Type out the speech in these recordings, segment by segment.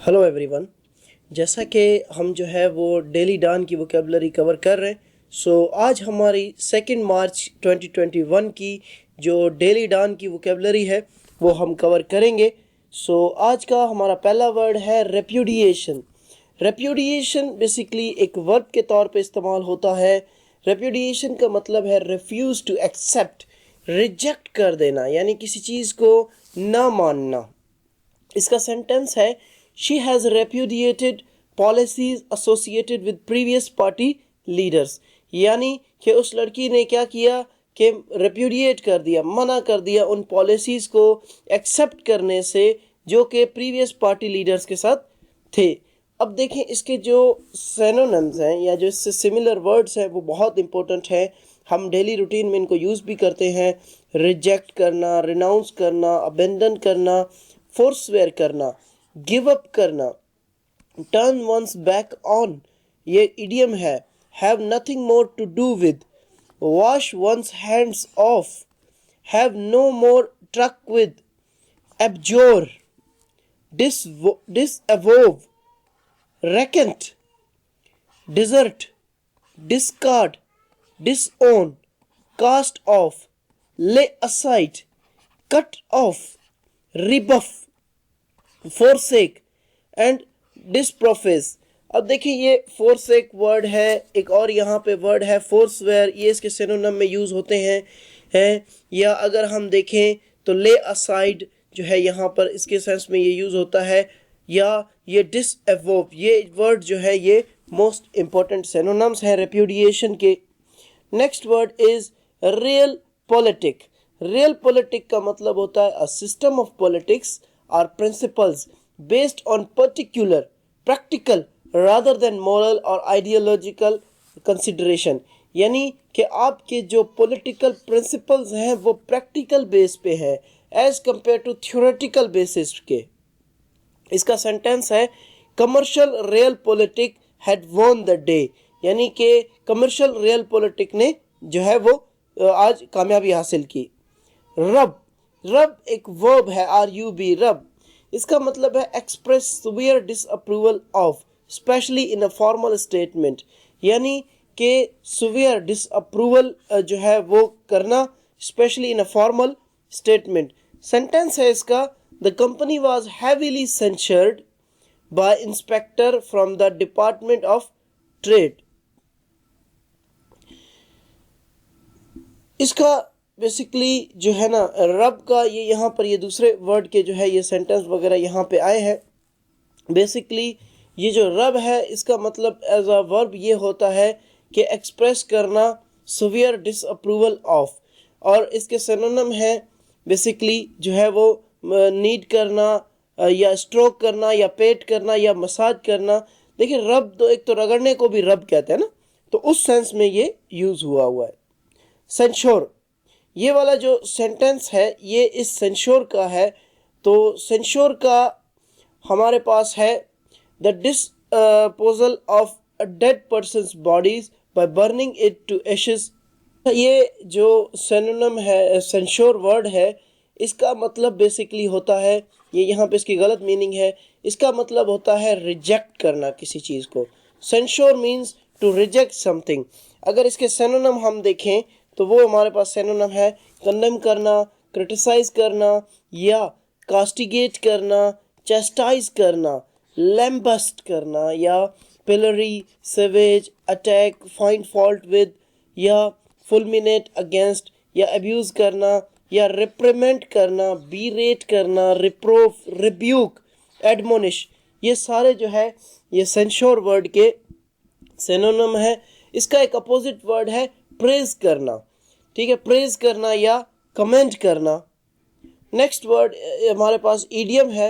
Hello everyone. जैसा कि हम जो है वो डेली डॉन की वोकेबलरी कवर कर रहे हैं। आज हमारी 2 मार्च 2021 की जो डेली डॉन की वोकेबलरी है वो हम कवर करेंगे। आज का हमारा पहला वर्ड है रेप्यूडिएशन। रेप्यूडिएशन बेसिकली एक वर्ब के तौर पे इस्तेमाल होता है। रेप्यूडिएशन का मतलब है रिफ्यूज़ टू एक्सेप्ट, रिजेक्ट कर देना, यानी किसी चीज़ को ना मानना। इसका सेंटेंस है she has repudiated policies associated with previous party leaders, यानी कि उस लड़की ने क्या किया कि रेप्यूडिएट कर दिया, मना कर दिया उन पॉलिसीज को एक्सेप्ट करने से जो कि प्रीवियस पार्टी लीडर्स के साथ थे। अब देखें इसके जो सिनोनिम्स हैं या जो इससे सिमिलर वर्ड्स हैं वो बहुत इंपॉर्टेंट है। हम डेली रूटीन में इनको यूज़ भी करते हैं। रिजेक्ट करना, रिनाउंस करना, अबेंडन करना, फोर्सवेयर करना, गिव अप करना, टर्न वंस बैक ऑन, ये इडियम है। Have nothing more to do with, wash one's hands of, have no more truck with, abjure, disavow, recant, desert, discard, disown, cast off, lay aside, cut off, rebuff, forsake and disprofess। अब देखिए ये forsake word है, एक और यहाँ पे word है forswear, ये इसके सिनोनिम में यूज़ होते हैं। या अगर हम देखें तो lay aside जो है यहाँ पर इसके सेंस में ये यूज़ होता है। या ये disavow, ये वर्ड जो है ये मोस्ट इम्पॉर्टेंट सिनोनिम्स हैं रेप्यूडिएशन के। Next word is real politic. Real politic का मतलब होता है अ सिस्टम ऑफ पॉलिटिक्स और principles based on particular practical rather than moral और आइडियोलॉजिकल कंसिडरेशन, यानी कि आपके जो पॉलिटिकल प्रिंसिपल्स हैं वो प्रैक्टिकल बेस पे है as compare to theoretical basis के। इसका सेंटेंस है commercial realpolitik had won the day, यानी कि कमर्शियल रियल पॉलिटिक ने जो है वो आज कामयाबी हासिल की। रब, रब एक वर्ब है, RUB, रब। इसका मतलब है express severe disapproval of, especially in a formal statement, यानी कि सिवियर डिसअप्रूवल जो है वो करना, especially in a formal statement. Sentence है इसका the company was heavily censured by inspector from the Department of Trade। इसका बेसिकली जो है ना रब का ये यहाँ पर ये दूसरे वर्ड के जो है ये सेंटेंस वगैरह यहाँ पे आए हैं। बेसिकली ये जो रब है इसका मतलब एज अ वर्ब ये होता है कि एक्सप्रेस करना सिवियर डिसअप्रूवल ऑफ, और इसके सिनोनिम है बेसिकली जो है वो नीड करना या स्ट्रोक करना या पेट करना या मसाज करना। देखिए रब तो एक तो रगड़ने को भी रब कहते हैं ना, तो उस सेंस में ये यूज हुआ है। सेंश्योर, ये वाला जो सेंटेंस है ये इस सेंश्योर का है। तो सेंश्योर का हमारे पास है the disposal of a dead persons bodies by burning it to ashes. ये जो सिनोनिम है सेंश्योर वर्ड है इसका मतलब बेसिकली होता है, ये यहाँ पे इसकी गलत मीनिंग है, इसका मतलब होता है रिजेक्ट करना किसी चीज़ को। Censure means to reject something. अगर इसके सिनोनिम हम देखें तो वो हमारे पास सिनोनिम है कंडेम करना, क्रिटिसाइज करना या कास्टिगेट करना, चेस्टाइज करना, लैम्बस्ट करना या pillory, savage, attack, find fault with या फुलमिनेट अगेंस्ट या अब्यूज़ करना या रिप्रीमेंट करना, बीरेट करना, रिप्रोव, रिब्यूक, एडमोनिश, ये सारे जो है ये सेंश्योर वर्ड के सिनोनिम है। इसका एक अपोजिट वर्ड है प्रेज करना, ठीक है, प्रेज करना या कमेंट करना। नेक्स्ट वर्ड हमारे पास इडियम है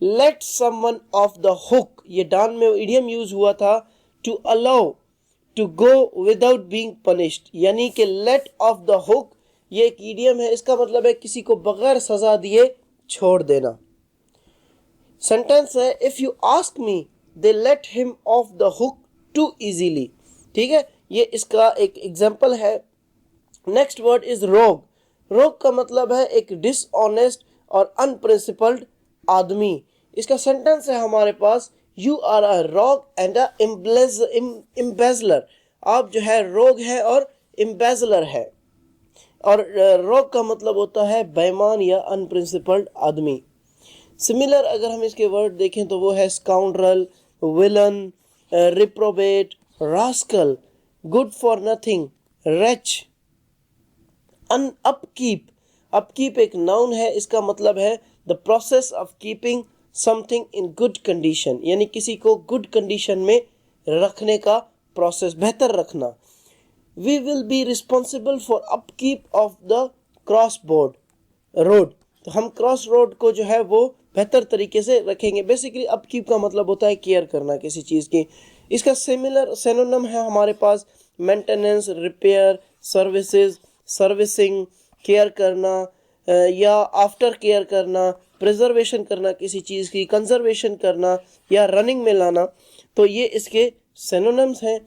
let someone off the hook. ये डान में इडियम यूज हुआ था to allow to go without being punished, यानी कि लेट ऑफ द हुक ये एक इडियम है, इसका मतलब है किसी को बगैर सजा दिए छोड़ देना। सेंटेंस है if you ask me they let him off the hook too easily, ठीक है, ये इसका एक एग्जांपल है। नेक्स्ट वर्ड इज रोग। रोग का मतलब है एक डिसऑनेस्ट और अनप्रिंसिपल्ड आदमी, इसका सेंटेंस है हमारे पास, you are a rogue and an embezzler. आप जो है रोग है और एम्बेजलर है। और रोग का मतलब होता है बेईमान या अनप्रिंसिपल्ड आदमी। सिमिलर अगर हम इसके वर्ड देखें तो वो है scoundrel, villain, reprobate, rascal, good for nothing, wretch, upkeep. Upkeep एक नाउन है, इसका मतलब है the process of keeping something in good condition, यानी किसी को गुड कंडीशन में रखने का प्रोसेस, बेहतर रखना। We will be responsible for upkeep of the cross road. तो हम क्रॉस रोड को जो है वो बेहतर तरीके से रखेंगे। बेसिकली अपकीप का मतलब होता है केयर करना किसी चीज़ की। इसका सिमिलर सिनोनिम है हमारे पास maintenance, repair, services, servicing, care करना या आफ्टर केयर करना, प्रिजर्वेशन करना किसी चीज़ की, कंजर्वेशन करना या रनिंग में लाना। तो ये इसके सिनोनिम्स हैं।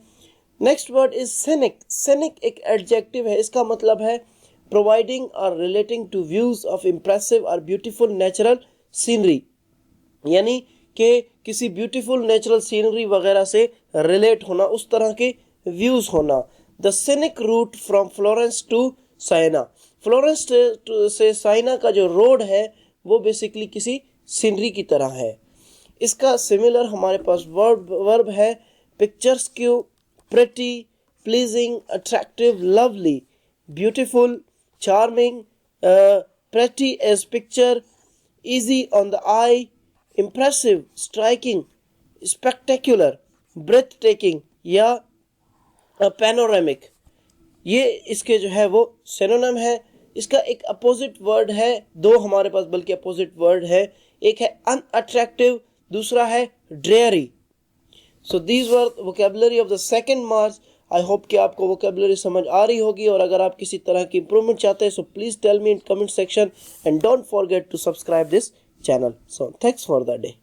Next word is scenic. Scenic एक एडजेक्टिव है, इसका मतलब है प्रोवाइडिंग और relating to views of impressive और ब्यूटीफुल नेचुरल सीनरी, यानी कि किसी ब्यूटीफुल नेचुरल सीनरी वगैरह से रिलेट होना, उस तरह के व्यूज होना। The scenic route from Florence to Siena. Florence से साइना का जो रोड है वो बेसिकली किसी सीनरी की तरह है। इसका सिमिलर हमारे पास वर्ब है picturesque, pretty, pleasing, attractive, lovely, beautiful, charming, pretty as picture, easy on the eye, impressive, striking, spectacular, breathtaking या panoramic। ये इसके जो है वो सिनोनिम है। इसका एक अपोजिट वर्ड है, दो हमारे पास बल्कि अपोजिट वर्ड है, एक है अनअट्रैक्टिव, दूसरा है dreary. So these were vocabulary of the second March. I hope कि आपको वोकैबुलरी समझ आ रही होगी, और अगर आप किसी तरह की इंप्रूवमेंट चाहते हैं so please tell me in comment section and don't forget to subscribe this channel. So thanks for the day.